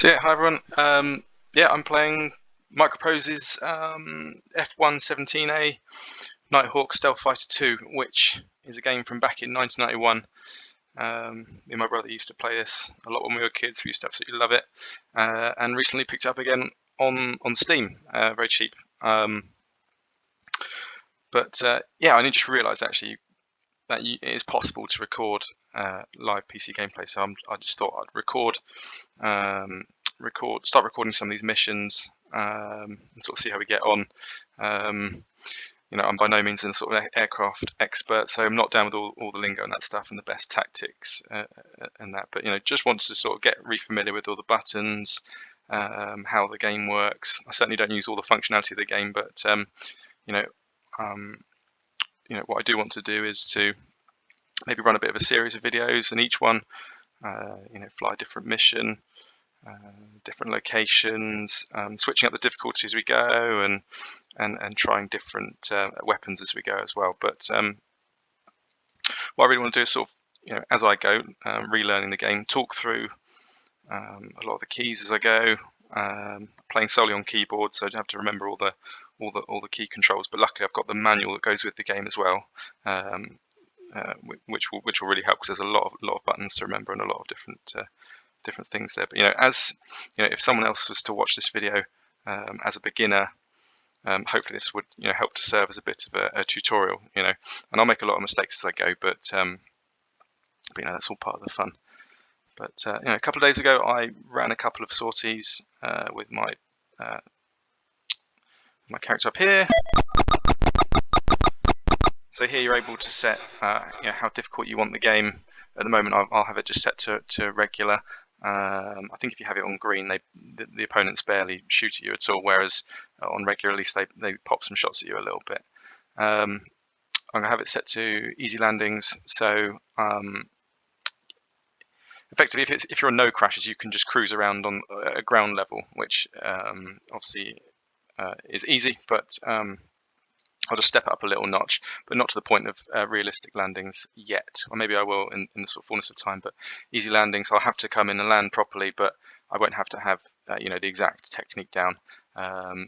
So yeah, hi everyone. Yeah, I'm playing Microprose's F-117A Nighthawk Stealth Fighter 2, which is a game from back in 1991. Me and my brother used to play this a lot when we were kids. We used to absolutely love it, and recently picked it up again on Steam, very cheap. Yeah, I just realised actually that it is possible to record live PC gameplay. So I just thought I'd start recording some of these missions, and sort of see how we get on. I'm by no means a sort of aircraft expert, so I'm not down with all the lingo and that stuff and the best tactics and that. But just wanted to sort of get re-familiar with all the buttons, how the game works. I certainly don't use all the functionality of the game, but what I do want to do is to maybe run a bit of a series of videos, and each one, fly a different mission, different locations, switching up the difficulty as we go, and trying different weapons as we go as well. But what I really want to do is sort of, as I go, relearning the game, talk through a lot of the keys as I go. Playing solely on keyboard, so I don't have to remember all the key controls. But luckily, I've got the manual that goes with the game as well, which will really help, because there's a lot of buttons to remember and a lot of different things there. But if someone else was to watch this video as a beginner, hopefully this would help to serve as a bit of a tutorial. And I'll make a lot of mistakes as I go, but that's all part of the fun. But a couple of days ago, I ran a couple of sorties with my character up here. So here you're able to set how difficult you want the game. At the moment, I'll have it just set to regular. I think if you have it on green, the opponents barely shoot at you at all, whereas on regular, at least they pop some shots at you a little bit. I'm going to have it set to easy landings, so effectively, if you're on no crashes, you can just cruise around on a ground level, which obviously is easy, but I'll just step it up a little notch, but not to the point of realistic landings yet. Or maybe I will in the sort of fullness of time. But easy landings, I'll have to come in and land properly, but I won't have to have the exact technique down.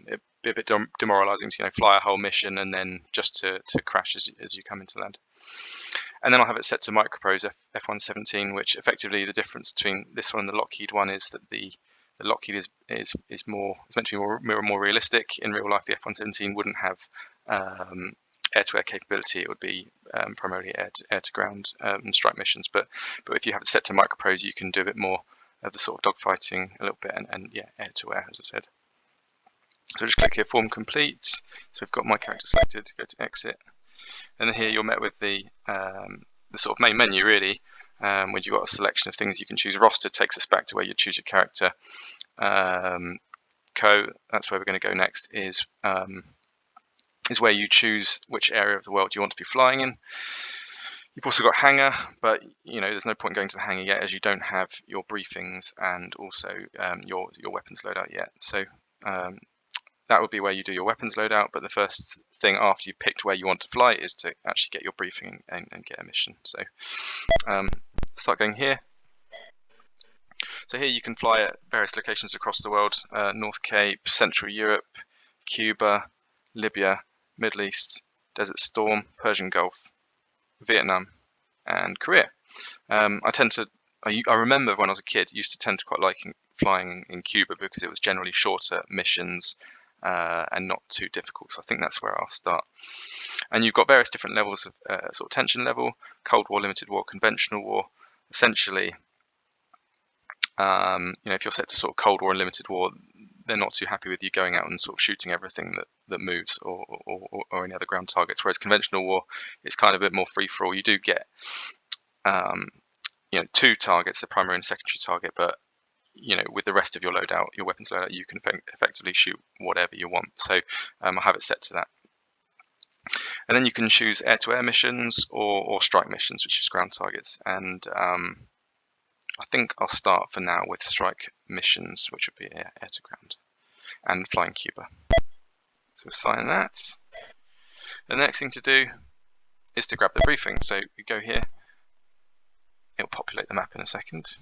It'd be a bit demoralising to fly a whole mission and then just to crash as you come into land. And then I'll have it set to Microprose F-117, which effectively the difference between this one and the Lockheed one is that the Lockheed is meant to be more realistic. In real life, the F-117 wouldn't have air-to-air capability. It would be primarily air-to-ground and strike missions. But if you have it set to Microprose, you can do a bit more of the sort of dogfighting a little bit, and air-to-air, as I said. So just click here, form complete. So we've got my character selected. Go to exit, and then here you're met with the sort of main menu really. Where you've got a selection of things you can choose. Roster takes us back to where you choose your character. That's where we're going to go next, is where you choose which area of the world you want to be flying in. You've also got hangar, but there's no point going to the hangar yet, as you don't have your briefings and also your weapons loadout yet. So that would be where you do your weapons loadout, but the first thing after you've picked where you want to fly is to actually get your briefing and get a mission. So start going here. So here you can fly at various locations across the world: North Cape, Central Europe, Cuba, Libya, Middle East, Desert Storm, Persian Gulf, Vietnam, and Korea. I remember when I was a kid, used to tend to quite like flying in Cuba because it was generally shorter missions and not too difficult. So I think that's where I'll start. And you've got various different levels of sort of tension level: Cold War, Limited War, Conventional War. Essentially, if you're set to sort of Cold War and Limited War, they're not too happy with you going out and sort of shooting everything that moves or any other ground targets. Whereas Conventional War is kind of a bit more free for all. You do get two targets, the primary and secondary target, but with the rest of your loadout, your weapons loadout, you can effectively shoot whatever you want. So I'll have it set to that. And then you can choose air-to-air missions or strike missions, which is ground targets. And I think I'll start for now with strike missions, which would be air-to-ground and flying Cuba. So we'll assign that. And the next thing to do is to grab the briefing. So we go here. It'll populate the map in a second.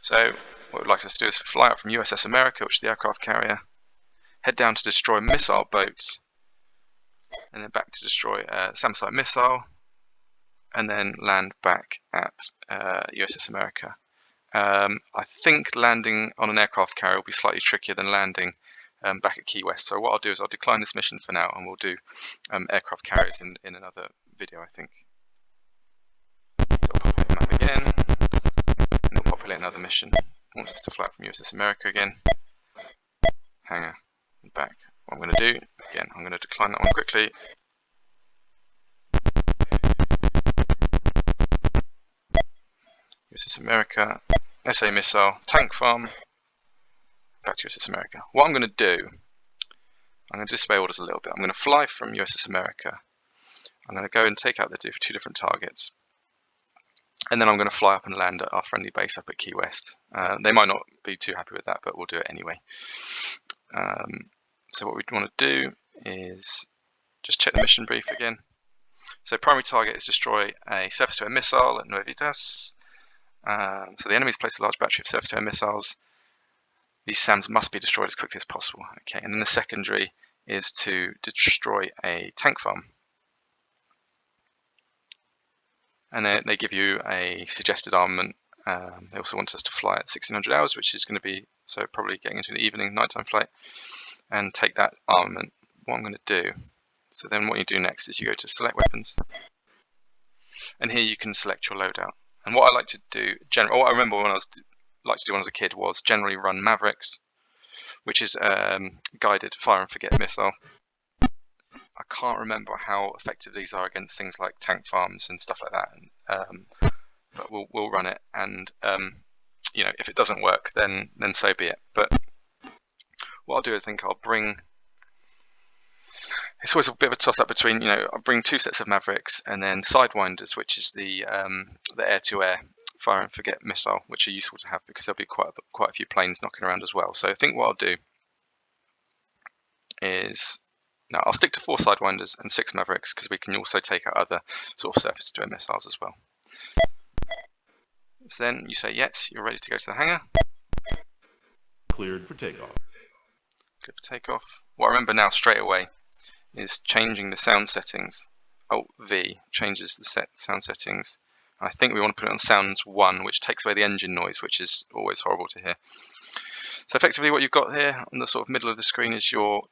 So what we'd like us to do is fly out from USS America, which is the aircraft carrier, head down to destroy missile boats, and then back to destroy a SAM site missile, and then land back at USS America. I think landing on an aircraft carrier will be slightly trickier than landing back at Key West. So what I'll do is I'll decline this mission for now, and we'll do aircraft carriers in another video, I think. It'll populate the map again, and it'll populate another mission. It wants us to fly out from USS America again. Hangar, and back. What I'm going to do, again, I'm going to decline that one quickly. USS America, SA missile, tank farm, back to USS America. What I'm going to do, I'm going to disobey orders a little bit. I'm going to fly from USS America. I'm going to go and take out the two different targets. And then I'm going to fly up and land at our friendly base up at Key West. They might not be too happy with that, but we'll do it anyway. So what we want to do is just check the mission brief again. So primary target is destroy a surface-to-air missile at Nuevitas. So the enemy's placed a large battery of surface-to-air missiles. These SAMs must be destroyed as quickly as possible. Okay, and then the secondary is to destroy a tank farm. And then they give you a suggested armament. They also want us to fly at 1600 hours, which is going to be so probably getting into the evening, nighttime flight, and take that armament. What I'm going to do. So then what you do next is you go to select weapons, and here you can select your loadout. And what I like to do, what I remember when I was a kid was generally run Mavericks, which is guided fire and forget missile. I can't remember how effective these are against things like tank farms and stuff like that. But we'll run it, and you know, if it doesn't work, then so be it. But what I'll do, I think I'll bring. It's always a bit of a toss-up between, you know, I'll bring two sets of Mavericks and then Sidewinders, which is the air-to-air fire and forget missile, which are useful to have because there'll be quite a few planes knocking around as well. So I think what I'll do is, now I'll stick to 4 Sidewinders and 6 Mavericks because we can also take out other sort of surface-to-air missiles as well. So then you say yes, you're ready to go to the hangar. Cleared for takeoff. Cleared for takeoff. What I remember now straight away is changing the sound settings. Alt V changes the sound settings. I think we want to put it on sounds 1, which takes away the engine noise, which is always horrible to hear. So effectively what you've got here on the sort of middle of the screen is your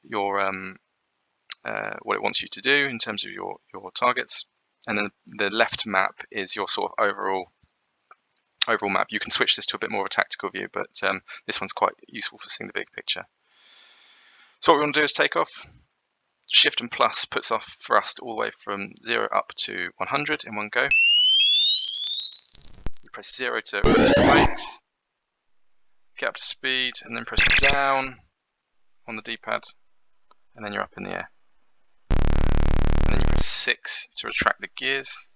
what it wants you to do in terms of your targets, and then the left map is your sort of overall map. You can switch this to a bit more of a tactical view, but this one's quite useful for seeing the big picture. So what we want to do is take off. Shift and plus puts off thrust all the way from 0 up to 100 in one go. You press 0 to wait, get up to speed, and then press down on the D-pad, and then you're up in the air. And then you press 6 to retract the gears.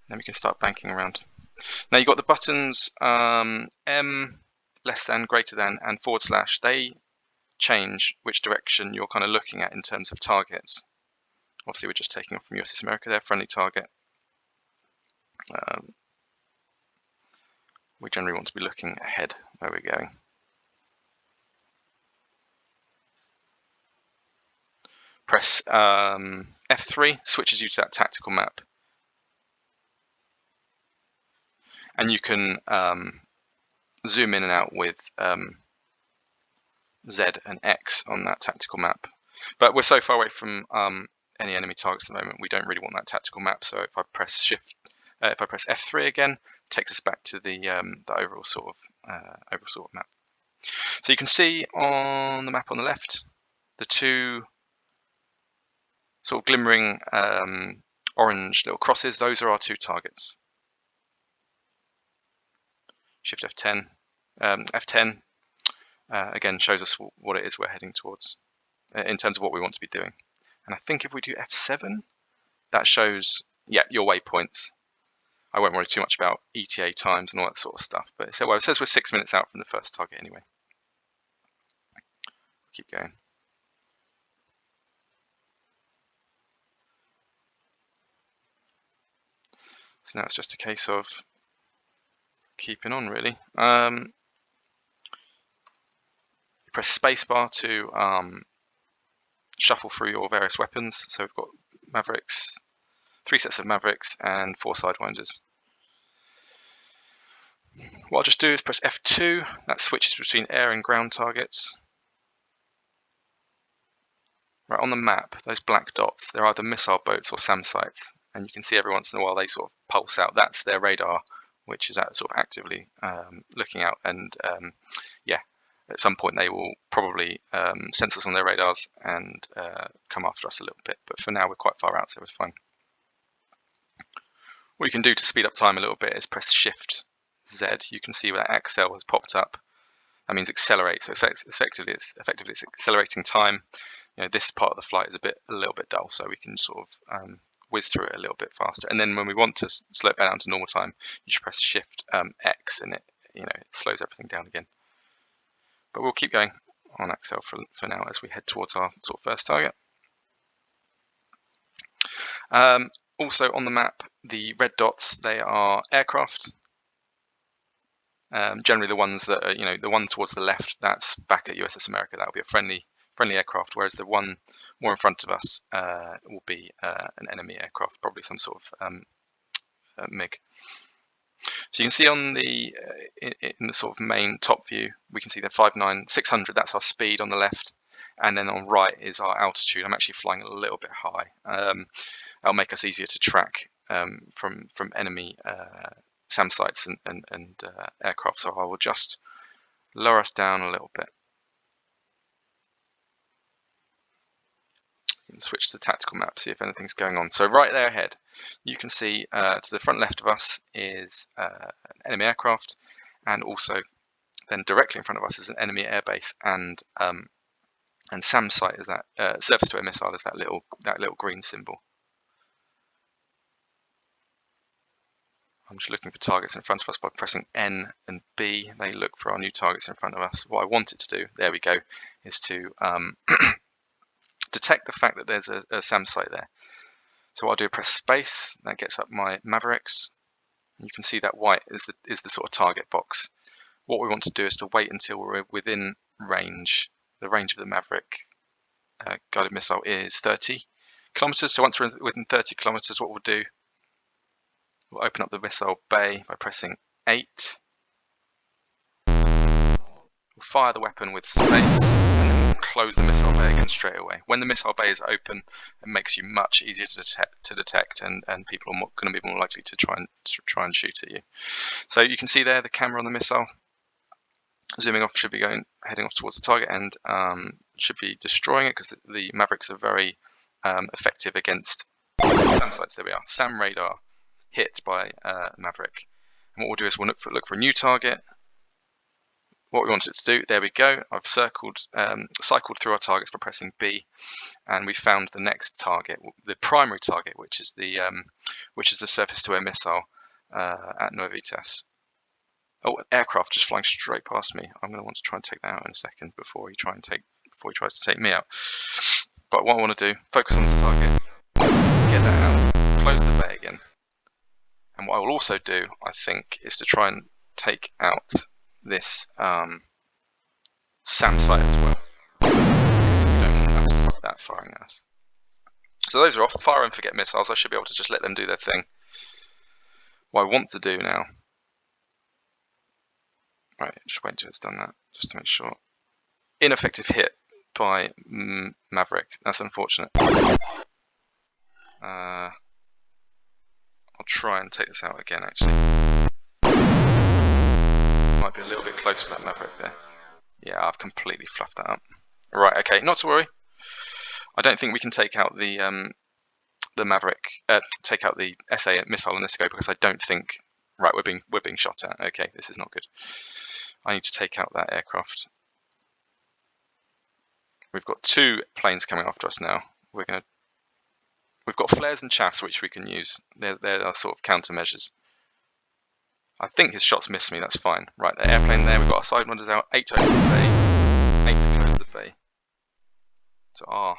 And then we can start banking around. Now you've got the buttons M, less than, greater than, and /. They change which direction you're kind of looking at in terms of targets. Obviously we're just taking off from USS America there, friendly target. We generally want to be looking ahead where we're going. Press F3, switches you to that tactical map. And you can zoom in and out with Z and X on that tactical map. But we're so far away from any enemy targets at the moment, we don't really want that tactical map. So if I press F3 again, it takes us back to the overall sort of map. So you can see on the map on the left, the two sort of glimmering orange little crosses. Those are our 2 targets. Shift F10, F10. Again, shows us what it is we're heading towards in terms of what we want to be doing. And I think if we do F7, that shows, yeah, your waypoints. I won't worry too much about ETA times and all that sort of stuff, but it says we're 6 minutes out from the first target anyway. Keep going. So now it's just a case of keeping on really. Press spacebar to shuffle through your various weapons. So we've got Mavericks, 3 sets of Mavericks and 4 Sidewinders. What I'll just do is press F2. That switches between air and ground targets. Right, on the map, those black dots, they're either missile boats or SAM sites, and you can see every once in a while they sort of pulse out. That's their radar, which is sort of actively looking out, and yeah, at some point they will probably sense us on their radars and come after us a little bit, but for now we're quite far out, so it's fine. What you can do to speed up time a little bit is press Shift Z. You can see where that Excel has popped up. That means accelerate, so effectively it's accelerating time. You know, this part of the flight is a little bit dull, so we can sort of whiz through it a little bit faster. And then when we want to slow it down to normal time, you just press Shift X, and it slows everything down again. But we'll keep going on Excel for now as we head towards our sort of first target. Also on the map, the red dots, they are aircraft. Generally the ones that are, the one towards the left, that's back at USS America. That will be a friendly aircraft, whereas the one more in front of us will be an enemy aircraft, probably some sort of MiG. So you can see on the in the sort of main top view, we can see the 600. That's our speed on the left, and then on right is our altitude. I'm actually flying a little bit high. That'll make us easier to track from enemy SAM sites and aircraft. So I will just lower us down a little bit. And switch to tactical map, see if anything's going on. So right there ahead, you can see to the front left of us is an enemy aircraft, and also then directly in front of us is an enemy airbase, and SAM site is that surface to air missile is that little green symbol. I'm just looking for targets in front of us by pressing N and B. They look for our new targets in front of us. What I want it to do, there we go, is to detect the fact that there's a SAM site there. So what I'll do, press space, that gets up my Mavericks. You can see that white is the sort of target box. What we want to do is to wait until we're within range. The range of the Maverick guided missile is 30 kilometers. So once we're within 30 kilometers, what we'll do, we'll open up the missile bay by pressing 8. We'll fire the weapon with space, and then we'll close the missile bay again straight away. When the missile bay is open, it makes you much easier to detect, and people are going to be more likely to try and shoot at you. So you can see there the camera on the missile. Zooming off, should be heading off towards the target, and should be destroying it, because the Mavericks are very effective against SAM sites. There we are, SAM radar hit by Maverick. And what we'll do is we'll look for a new target. What we want it to do, there we go. I've cycled through our targets by pressing B, and we found the next target, the primary target, which is the surface-to-air missile at Nuevitas. Oh, an aircraft just flying straight past me. I'm going to want to try and take that out in a second before he tries to take me out. But what I want to do, focus on this target, get that out, close the bay again. And what I will also do, I think, is to try and take out this SAM site as well. We don't want that firing at us. So those are off. Fire and forget missiles. I should be able to just let them do their thing. What I want to do now, right, just wait until it's done that, just to make sure. Ineffective hit by Maverick. That's unfortunate. I'll try and take this out again, actually. Might be a little bit close for that Maverick there. Yeah, I've completely fluffed that up. Right, okay, not to worry. I don't think we can take out the Maverick, take out the SA missile in this go, because I don't think. Right, we're being shot at. Okay, this is not good. I need to take out that aircraft. We've got 2 planes coming after us now. We've got flares and chaffs which we can use. They're our sort of countermeasures. I think his shots missed me. That's fine. Right, the airplane there. We've got our sidewinders out. 8 to open the bay. 8 to close the bay. So our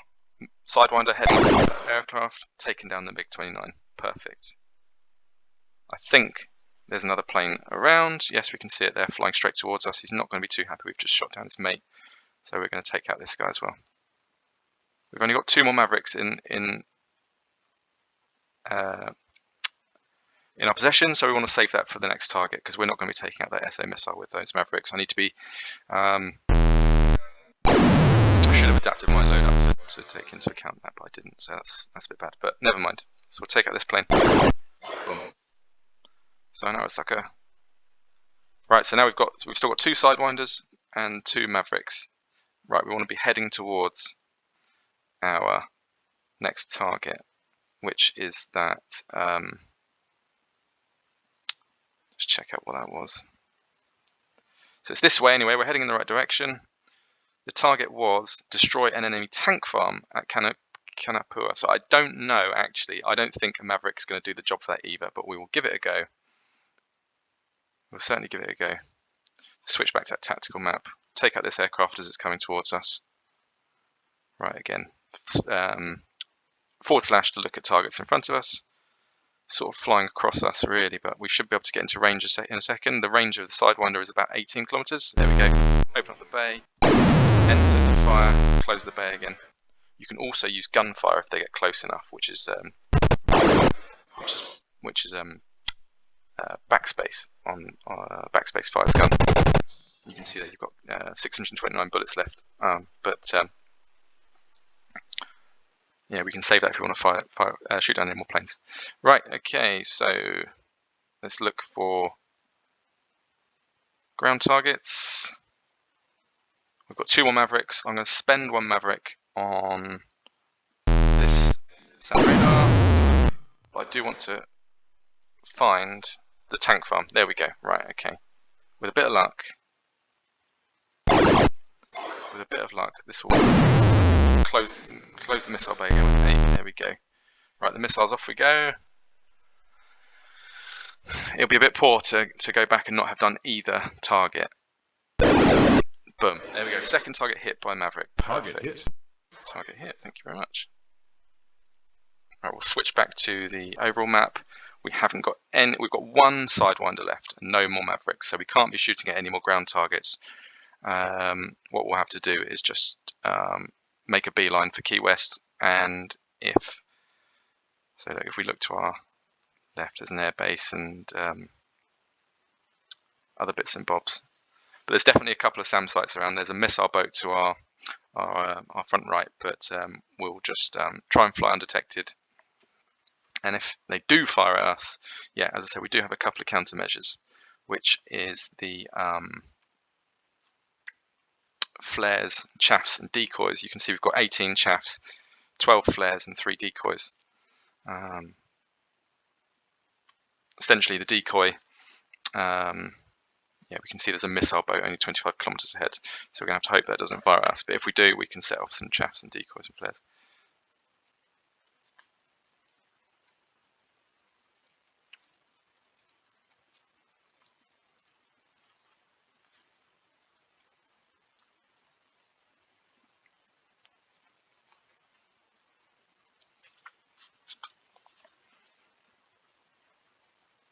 sidewinder heading to the aircraft, taking down the MiG-29. Perfect. I think There's another plane around. Yes, we can see it there flying straight towards us. He's not going to be too happy. We've just shot down his mate. So we're going to take out this guy as well. We've only got 2 more Mavericks in our possession, so we want to save that for the next target because we're not going to be taking out that SA missile with those Mavericks. I need to be. I should have adapted my loadout to take into account that, but I didn't. So that's a bit bad. But never mind. So we'll take out this plane. Boom. So now a sucker. Right. So now we've still got 2 Sidewinders and 2 Mavericks. Right. We want to be heading towards our next target, which is that. Just check out what that was. So it's this way anyway. We're heading in the right direction. The target was destroy an enemy tank farm at Kanapua. So I don't know actually. I don't think a Maverick's going to do the job for that either, but we will give it a go. We'll certainly give it a go. Switch back to that tactical map. Take out this aircraft as it's coming towards us. Right, again. / to look at targets in front of us. Sort of flying across us really, but we should be able to get into range in a second. The range of the Sidewinder is about 18 kilometers. There we go. Open up the bay, enter the fire, close the bay again. You can also use gunfire if they get close enough, which is backspace on backspace fires gun. You can see that you've got 629 bullets left, yeah, we can save that if we want to shoot down any more planes. Right, okay, so let's look for ground targets. We've got 2 more Mavericks. I'm going to spend 1 Maverick on this sound radar, but I do want to find the tank farm. There we go. Right, okay. With a bit of luck, this will close the missile bay again with 8. There we go. Right, the missiles, off we go. It'll be a bit poor to go back and not have done either target. Boom. There we go. Second target hit by Maverick. Target hit. Target hit. Thank you very much. Right, we'll switch back to the overall map. We haven't got any. We've got 1 Sidewinder left and no more Mavericks, so we can't be shooting at any more ground targets. What we'll have to do is just make a beeline for Key West, and if we look to our left, there's an air base and other bits and bobs. But there's definitely a couple of SAM sites around. There's a missile boat to our front right, but we'll just try and fly undetected. And if they do fire at us, yeah, as I said, we do have a couple of countermeasures, which is the flares, chaffs, and decoys. You can see we've got 18 chaffs, 12 flares, and 3 decoys. Essentially, the decoy, yeah, we can see there's a missile boat only 25 kilometers ahead, so we're going to have to hope that doesn't fire at us. But if we do, we can set off some chaffs and decoys and flares.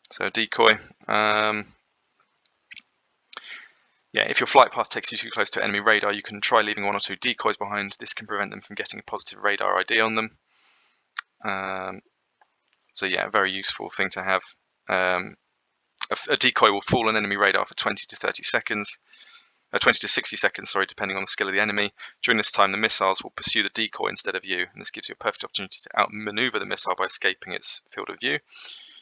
So decoy, yeah, if your flight path takes you too close to enemy radar, you can try leaving 1 or 2 decoys behind. This can prevent them from getting a positive radar ID on them. So yeah, a very useful thing to have. A decoy will fall on enemy radar for 20 to 30 seconds. 20 to 60 seconds, sorry, depending on the skill of the enemy. During this time, the missiles will pursue the decoy instead of you, and this gives you a perfect opportunity to outmaneuver the missile by escaping its field of view.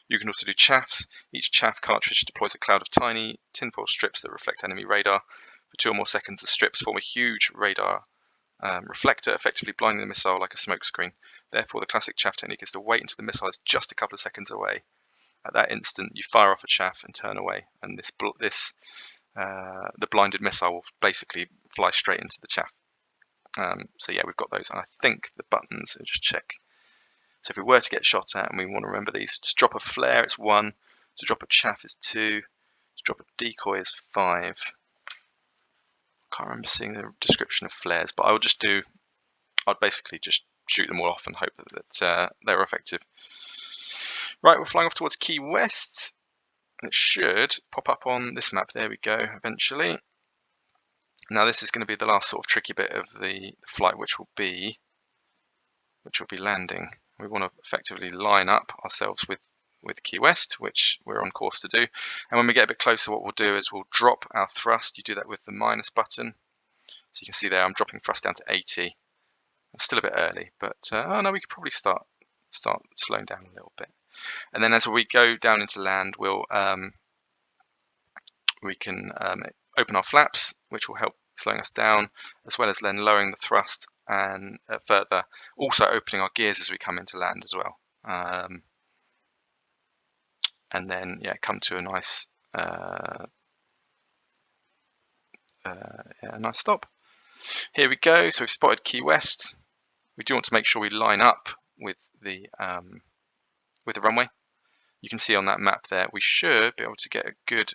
You can also do chaffs. Each chaff cartridge deploys a cloud of tiny tinfoil strips that reflect enemy radar. For 2 or more seconds, the strips form a huge radar reflector, effectively blinding the missile like a smokescreen. Therefore, the classic chaff technique is to wait until the missile is just a couple of seconds away. At that instant, you fire off a chaff and turn away, and the blinded missile will basically fly straight into the chaff. So yeah, we've got those, and I think the buttons, I'll just check. So if we were to get shot at, and we want to remember these, to drop a flare it's 1, to drop a chaff is 2, to drop a decoy is 5. Can't remember seeing the description of flares, but I'd basically just shoot them all off and hope that they're effective. Right, we're flying off towards Key West. it should pop up on this map. There we go, eventually. Now this is going to be the last sort of tricky bit of the flight, which will be landing. We want to effectively line up ourselves with Key West, which we're on course to do. And when we get a bit closer, what we'll do is we'll drop our thrust. You do that with the minus button. So you can see there, I'm dropping thrust down to 80. It's still a bit early, but oh no, we could probably start slowing down a little bit. And then as we go down into land, we can open our flaps, which will help slowing us down, as well as then lowering the thrust and further, also opening our gears as we come into land as well. And then come to a nice nice stop. Here we go. So we've spotted Key West. We do want to make sure we line up with the runway. You can see on that map there, we should be able to get a good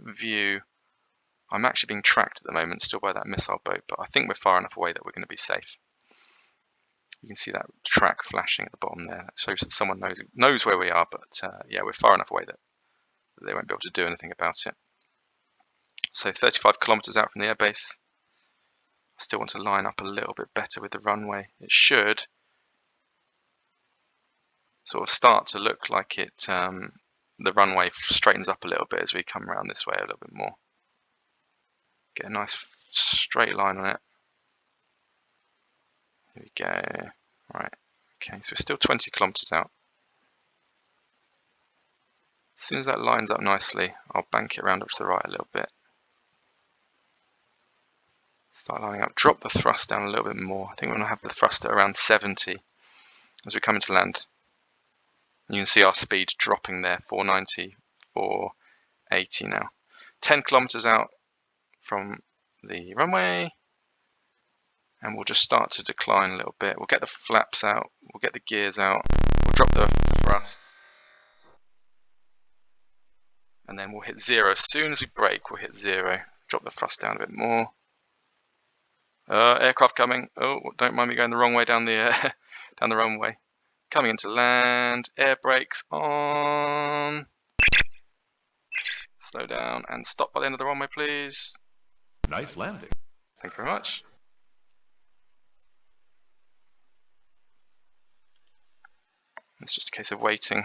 view. I'm actually being tracked at the moment, still by that missile boat, but I think we're far enough away that we're going to be safe. You can see that track flashing at the bottom there. That shows that someone knows where we are, but yeah, we're far enough away that they won't be able to do anything about it. So 35 kilometers out from the airbase. I still want to line up a little bit better with the runway. It should sort of start to look like it. The runway straightens up a little bit as we come around this way a little bit more. Get a nice straight line on it. Here we go. Right. Okay, so we're still 20 kilometers out. As soon as that lines up nicely, I'll bank it around up to the right a little bit. Start lining up. Drop the thrust down a little bit more. I think we're going to have the thrust at around 70 as we come into land. You can see our speed dropping there, 490, 480 now. 10 kilometers out from the runway, and we'll just start to decline a little bit. We'll get the flaps out, we'll get the gears out, we'll drop the thrust, and then we'll hit 0. As soon as we brake, we'll hit 0. Drop the thrust down a bit more. Aircraft coming. Oh, don't mind me going the wrong way down the down the runway. Coming into land, air brakes on. Slow down and stop by the end of the runway, please. Nice landing. Thank you very much. It's just a case of waiting.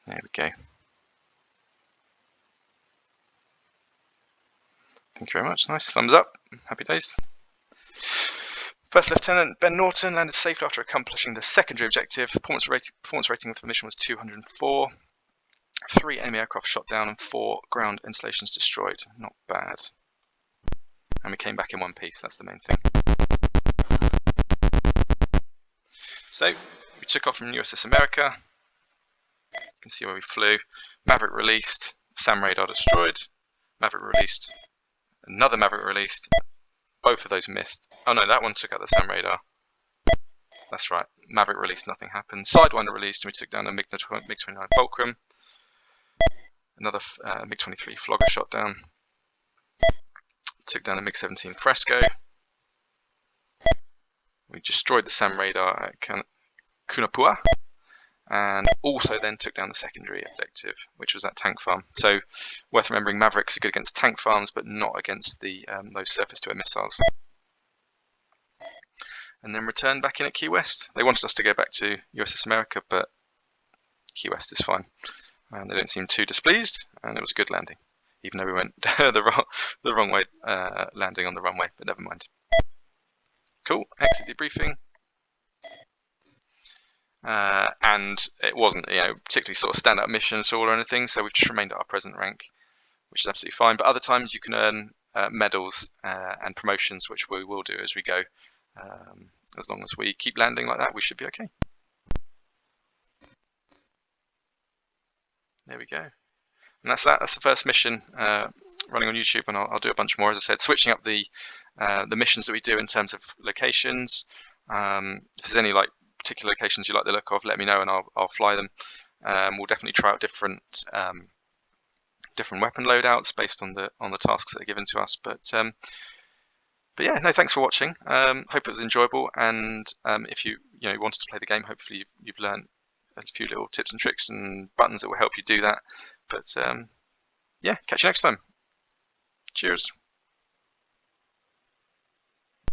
There we go. Thank you very much. Nice. Thumbs up. Happy days. First Lieutenant Ben Norton landed safely after accomplishing the secondary objective. Performance rating of the mission was 204. 3 enemy aircraft shot down and 4 ground installations destroyed. Not bad. And we came back in one piece. That's the main thing. So we took off from USS America. You can see where we flew. Maverick released. SAM radar destroyed. Maverick released. Another Maverick released. Both of those missed. Oh no, that one took out the SAM radar. That's right. Maverick released, nothing happened. Sidewinder released, and we took down a MiG-29 Fulcrum. Another MiG-23 Flogger shot down. Took down a MiG-17 Fresco. We destroyed the SAM radar at Kunapua. And also then took down the secondary objective, which was that tank farm. So worth remembering, Mavericks are good against tank farms, but not against the those surface-to-air missiles. And then returned back in at Key West. They wanted us to go back to USS America, but Key West is fine. And they don't seem too displeased, and it was a good landing, even though we went the wrong way landing on the runway, but never mind. Cool, exit debriefing. And it wasn't, particularly sort of standout mission at all or anything, so we've just remained at our present rank, which is absolutely fine. But other times you can earn medals and promotions, which we will do as we go. As long as we keep landing like that, we should be okay. There we go. And that's that. That's the first mission running on YouTube, and I'll do a bunch more. As I said, switching up the missions that we do in terms of locations. If there's any particular locations you like the look of, let me know and I'll fly them. We'll definitely try out different weapon loadouts based on the tasks that are given to us. But yeah, no, thanks for watching. Hope it was enjoyable, and if you wanted to play the game, hopefully you've learned a few little tips and tricks and buttons that will help you do that. But yeah, catch you next time. Cheers.